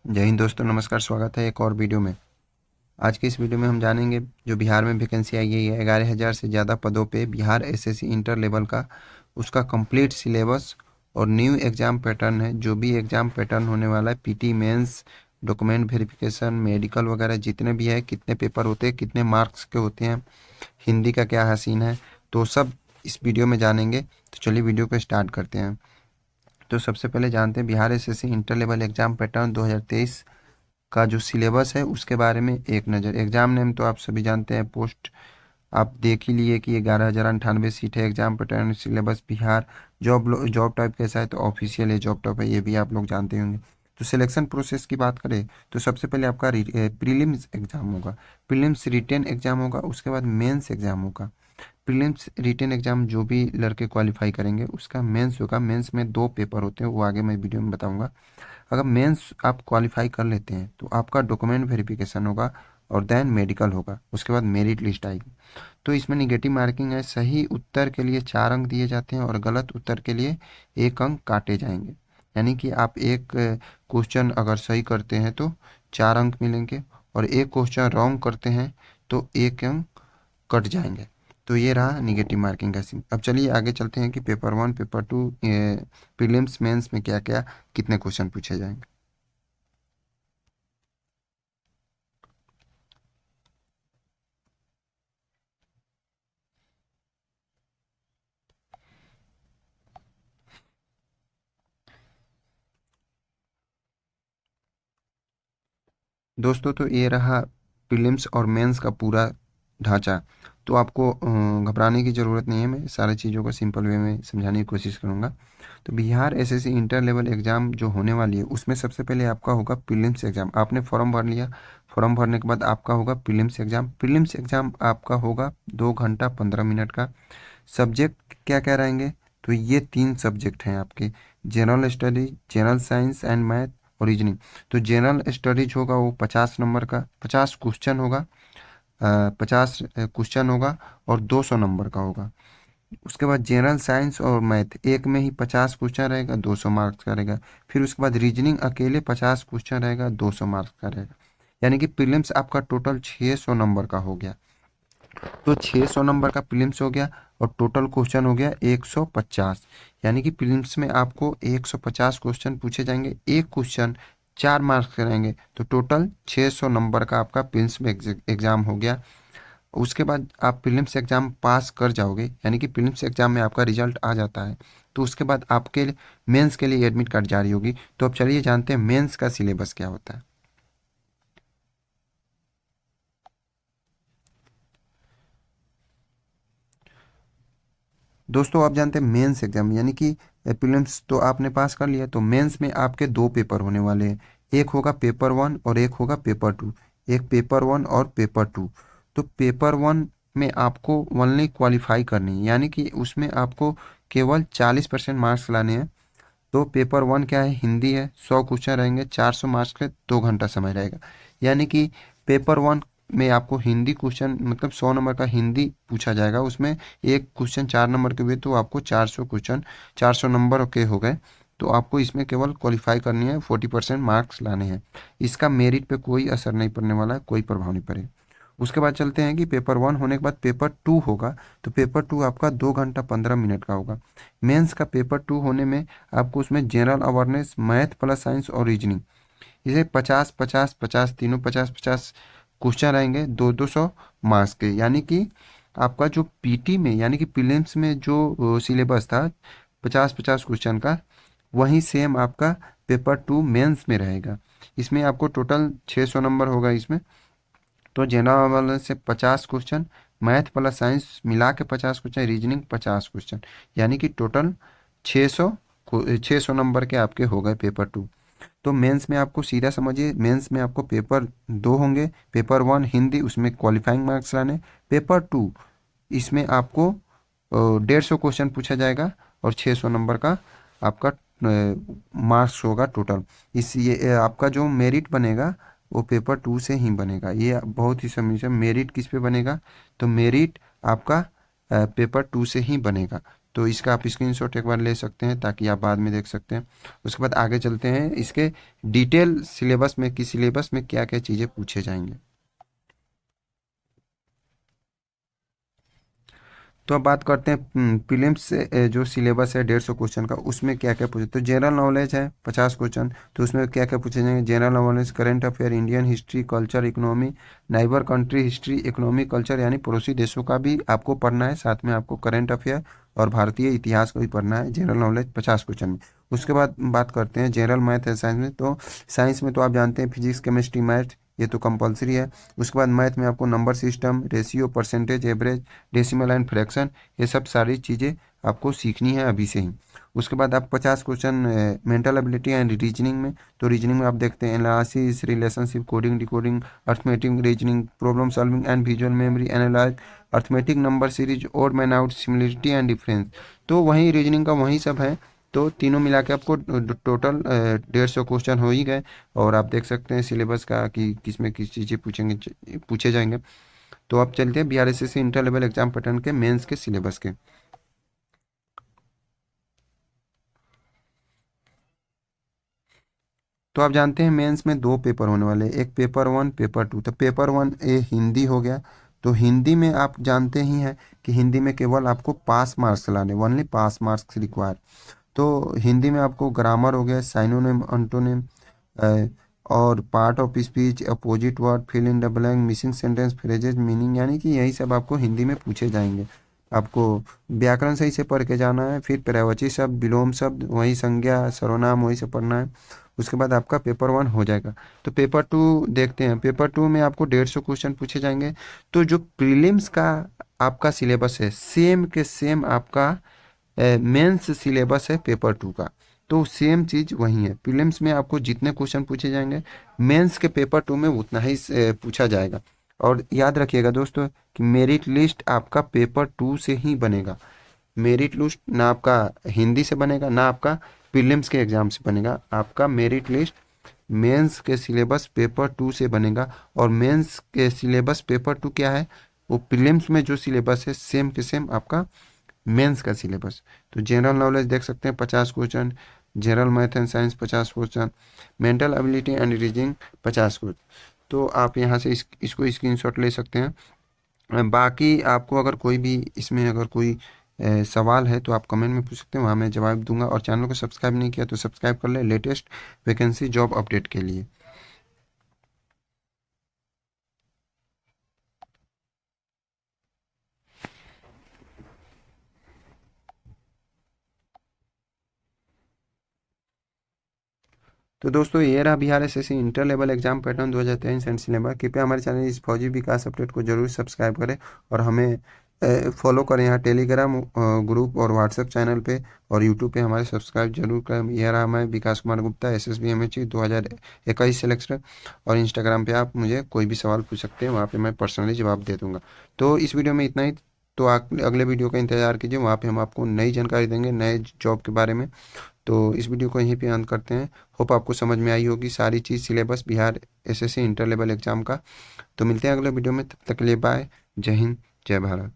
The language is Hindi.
जय हिंद दोस्तों, नमस्कार। स्वागत है एक और वीडियो में। आज के इस वीडियो में हम जानेंगे जो बिहार में वैकेंसी आई है 11,000 से ज़्यादा पदों पे बिहार एसएससी इंटर लेवल का उसका कंप्लीट सिलेबस और न्यू एग्ज़ाम पैटर्न है। जो भी एग्ज़ाम पैटर्न होने वाला है, PT mains, document verification, medical वगैरह जितने भी है, कितने पेपर होते हैं, कितने मार्क्स के होते हैं, हिंदी का क्या हसीन है, तो सब इस वीडियो में जानेंगे। तो चलिए वीडियो को स्टार्ट करते हैं। तो सबसे पहले जानते हैं Bihar SSC inter level exam pattern 2023 का जो सिलेबस है उसके बारे में एक नज़र। एग्ज़ाम नेम तो आप सभी जानते हैं, पोस्ट आप देख ही लिए कि 11,098 सीट है। Exam pattern, syllabus, Bihar, job type कैसा है, तो ऑफिशियल है, जॉब टाइप है, ये भी आप लोग जानते होंगे। तो सिलेक्शन प्रोसेस की बात करें तो सबसे पहले आपका प्रीलिम्स एग्ज़ाम होगा, प्रीलिम्स रिटेन एग्ज़ाम होगा, उसके बाद मेंस एग्ज़ाम होगा। प्रीलिम्स रिटेन एग्ज़ाम जो भी लड़के क्वालिफाई करेंगे उसका मेंस होगा। मेंस में 2 पेपर होते हैं, वो आगे मैं वीडियो में बताऊंगा। अगर मेंस आप क्वालिफाई कर लेते हैं तो आपका डॉक्यूमेंट वेरिफिकेशन होगा और देन मेडिकल होगा, उसके बाद मेरिट लिस्ट आएगी। तो इसमें निगेटिव मार्किंग है, सही उत्तर के लिए 4 अंक दिए जाते हैं और गलत उत्तर के लिए 1 अंक काटे जाएंगे। यानी कि आप एक क्वेश्चन अगर सही करते हैं तो 4 अंक मिलेंगे और एक क्वेश्चन रॉन्ग करते हैं तो 1 अंक कट जाएंगे। तो ये रहा निगेटिव मार्किंग का सीन। अब चलिए आगे चलते हैं कि पेपर 1, पेपर 2, प्रीलिम्स मेंस में क्या क्या कितने क्वेश्चन पूछे जाएंगे। दोस्तों तो ये रहा प्रीलिम्स और मेंस का पूरा ढांचा। तो आपको घबराने की ज़रूरत नहीं है, मैं सारी चीज़ों को सिंपल वे में समझाने की कोशिश करूँगा। तो Bihar SSC inter level exam जो होने वाली है उसमें सबसे पहले आपका होगा प्रीलिम्स एग्ज़ाम। आपने फॉर्म भर लिया, फॉर्म भरने के बाद आपका होगा प्रीलिम्स एग्ज़ाम। प्रीलिम्स एग्ज़ाम आपका होगा 2 घंटा 15 मिनट का। सब्जेक्ट क्या क्या रहेंगे, तो ये 3 सब्जेक्ट हैं आपके, general study, general science and math और रीजनिंग। तो जनरल स्टडीज होगा वो 50 नंबर का, 50 क्वेश्चन होगा, 50 क्वेश्चन होगा और 200 नंबर का होगा। उसके बाद जनरल साइंस और मैथ एक में ही 50 क्वेश्चन रहेगा, 200 मार्क्स का रहेगा। फिर उसके बाद रीजनिंग अकेले 50 क्वेश्चन रहेगा, 200 मार्क्स का रहेगा। यानी कि प्रीलिम्स आपका टोटल 600 नंबर का हो गया। तो 600 नंबर का प्रीलिम्स हो गया और टोटल क्वेश्चन हो गया 150। यानी कि प्रीलिम्स में आपको 150 क्वेश्चन पूछे जाएंगे, एक क्वेश्चन 4 मार्क्स के रहेंगे, तो टोटल 600 नंबर का आपका प्रीलिम्स में एग्जाम हो गया। उसके बाद आप प्रीलिम्स एग्जाम पास कर जाओगे, यानी कि प्रीलिम्स एग्जाम में आपका रिजल्ट आ जाता है, तो उसके बाद आपके मेंस के लिए एडमिट कार्ड जारी होगी। तो अब चलिए जानते हैं मेंस का सिलेबस क्या होता है। दोस्तों आप जानते हैं मेंस एग्जाम यानी कि प्रीलिम्स तो आपने पास कर लिया, तो मेंस में आपके 2 पेपर होने वाले हैं। एक होगा पेपर 1 और एक होगा पेपर 2। एक पेपर 1 और पेपर 2। तो पेपर 1 में आपको ओनली क्वालिफाई करनी है, यानी कि उसमें आपको केवल 40% मार्क्स लाने हैं। तो पेपर 1 क्या है, हिंदी है, 100 क्वेश्चन रहेंगे, 400 मार्क्स के, 2 घंटा समय रहेगा। यानी कि पेपर 1 में आपको हिंदी क्वेश्चन मतलब 100 नंबर का हिंदी पूछा जाएगा, उसमें एक क्वेश्चन 4 नंबर के हुए तो आपको 400 क्वेश्चन, 400 नंबर के हो गए। तो आपको इसमें केवल क्वालिफाई करनी है, 40% मार्क्स लाने हैं। इसका मेरिट पे कोई असर नहीं पड़ने वाला है, कोई प्रभाव नहीं पड़ेगा। उसके बाद चलते हैं कि पेपर 1 होने के बाद पेपर 2 होगा। तो पेपर 2 आपका 2 घंटा 15 मिनट का होगा। मेंस का पेपर 2 होने में आपको उसमें general awareness, math plus science और रीजनिंग, इसे 50 50 50 तीनों 50 50 क्वेश्चन रहेंगे, 200 मार्क्स के। यानी कि आपका जो पीटी में यानी कि प्रीलिम्स में जो सिलेबस था 50 50 क्वेश्चन का, वही सेम आपका पेपर 2 मेंस में रहेगा। इसमें आपको टोटल 600 नंबर होगा इसमें। तो जनरल अवेयरनेस से 50 क्वेश्चन, मैथ प्लस साइंस मिला के 50 क्वेश्चन, रीजनिंग 50 क्वेश्चन, यानी कि टोटल 600 600 नंबर के आपके हो गए पेपर 2। तो मेंस में आपको सीधा समझिए, मेंस में आपको पेपर 2 होंगे। पेपर 1 हिंदी, उसमें क्वालिफाइंग मार्क्स लाने। पेपर 2 इसमें आपको 150 क्वेश्चन पूछा जाएगा और 600 नंबर का आपका मार्क्स होगा टोटल। इस ये आपका जो मेरिट बनेगा वो पेपर 2 से ही बनेगा। ये बहुत ही समझिए, मेरिट किस पे बनेगा, तो मेरिट आपका पेपर 2 से ही बनेगा। तो इसका आप स्क्रीनशॉट एक बार ले सकते हैं ताकि आप बाद में देख सकते हैं। उसके बाद आगे चलते हैं इसके डिटेल सिलेबस में कि सिलेबस में क्या क्या चीज़ें पूछे जाएंगे। तो अब बात करते हैं प्रीलिम्स से जो सिलेबस है 150 क्वेश्चन का, उसमें क्या क्या पूछे। तो जनरल नॉलेज है 50 क्वेश्चन, तो उसमें क्या क्या पूछे जाएंगे। General knowledge, current affair, Indian history, culture, economy, neighbour country history, economy, culture यानी पड़ोसी देशों का भी आपको पढ़ना है, साथ में आपको करंट अफेयर और भारतीय इतिहास को भी पढ़ना है। जनरल नॉलेज 50 क्वेश्चन में। उसके बाद बात करते हैं जनरल मैथ है साइंस में। तो साइंस में तो आप जानते हैं फिजिक्स, केमिस्ट्री, मैथ, ये तो कंपलसरी है। उसके बाद मैथ में आपको number system, ratio, percentage, average, decimal and fraction, ये सब सारी चीज़ें आपको सीखनी है अभी से ही। उसके बाद आप 50 question mental ability and reasoning में। तो रीजनिंग में आप देखते हैं analysis, relationship, coding, decoding, arithmetic reasoning, problem solving and visual memory, analyse, arithmetic, number series, odd man out, similarity and difference. तो वही रीजनिंग का वही सब है। तो तीनों मिला के आपको टोटल 150 क्वेश्चन हो ही गए। और आप देख सकते हैं सिलेबस का कि किस में किस चीज़ें पूछे जाएंगे। तो अब चलते हैं Bihar SSC inter level exam pattern के मेंस के सिलेबस के। तो आप जानते हैं मेंस में दो पेपर होने वाले हैं, एक पेपर 1, पेपर 2। तो पेपर 1 ये हिंदी हो गया। तो हिंदी में आप जानते ही हैं कि हिंदी में केवल आपको पास मार्क्स लाने, ओनली पास मार्क्स रिक्वायर। तो हिंदी में आपको ग्रामर हो गया, साइनोनिम, अंटोनिम, और part of speech, opposite word, fill in the blank, missing sentence, phrases, meaning, यानी कि यही सब आपको हिंदी में पूछे जाएंगे। आपको व्याकरण सही से पढ़ के जाना है। फिर पर्यायवाची शब्द, विलोम शब्द, वही संज्ञा, सर्वनाम, वही से पढ़ना है। उसके बाद आपका पेपर 1 हो जाएगा। तो पेपर 2 देखते हैं। पेपर 2 में आपको 150 क्वेश्चन पूछे जाएंगे। तो जो प्रीलिम्स का आपका सिलेबस है सेम के सेम आपका मेंस सिलेबस है पेपर 2 का। तो सेम चीज़ वही है। प्रीलिम्स में आपको जितने क्वेश्चन पूछे जाएंगे मेंस के पेपर 2 में उतना ही पूछा जाएगा। और याद रखिएगा दोस्तों कि मेरिट लिस्ट आपका पेपर 2 से ही बनेगा। मेरिट लिस्ट ना आपका हिंदी से बनेगा ना आपका प्रीलिम्स के एग्जाम से बनेगा। आपका मेरिट लिस्ट मेंस के सिलेबस पेपर 2 से बनेगा। और मेंस के सिलेबस पेपर 2 क्या है, वो प्रीलिम्स में जो सिलेबस है सेम के सेम आपका मेंस का सिलेबस। तो जनरल नॉलेज देख सकते हैं 50 question, general math and science 50 question, mental ability and reasoning 50 question. तो आप यहाँ से इसको स्क्रीनशॉट ले सकते हैं। बाकी आपको अगर कोई भी इसमें अगर कोई सवाल है तो आप कमेंट में पूछ सकते हैं, वहाँ मैं जवाब दूंगा। और चैनल को सब्सक्राइब नहीं किया तो सब्सक्राइब कर ले लेटेस्ट वैकेंसी जॉब अपडेट के लिए। तो दोस्तों ये रहा Bihar SSC inter level exam pattern 2023 and syllabus. कृपया हमारे चैनल इस फौजी विकास अपडेट को जरूर सब्सक्राइब करें और हमें फॉलो करें यहाँ टेलीग्राम ग्रुप और व्हाट्सएप चैनल पे, और यूट्यूब पे हमारे सब्सक्राइब जरूर करें। यह रहा मैं Vikas Kumar Gupta, SSB MHC 2021 selection. और इंस्टाग्राम पे आप मुझे कोई भी सवाल पूछ सकते हैं, वहाँ पे मैं पर्सनली जवाब दे दूँगा। तो इस वीडियो में इतना ही। तो अगले वीडियो का इंतजार कीजिए, वहाँ पे हम आपको नई जानकारी देंगे नए जॉब के बारे में। तो इस वीडियो को यहीं पे अंत करते हैं। होप आपको समझ में आई होगी सारी चीज़ syllabus Bihar SSC inter level exam का। तो मिलते हैं अगले वीडियो में, तब तक के लिए बाय। जय हिंद, जय भारत।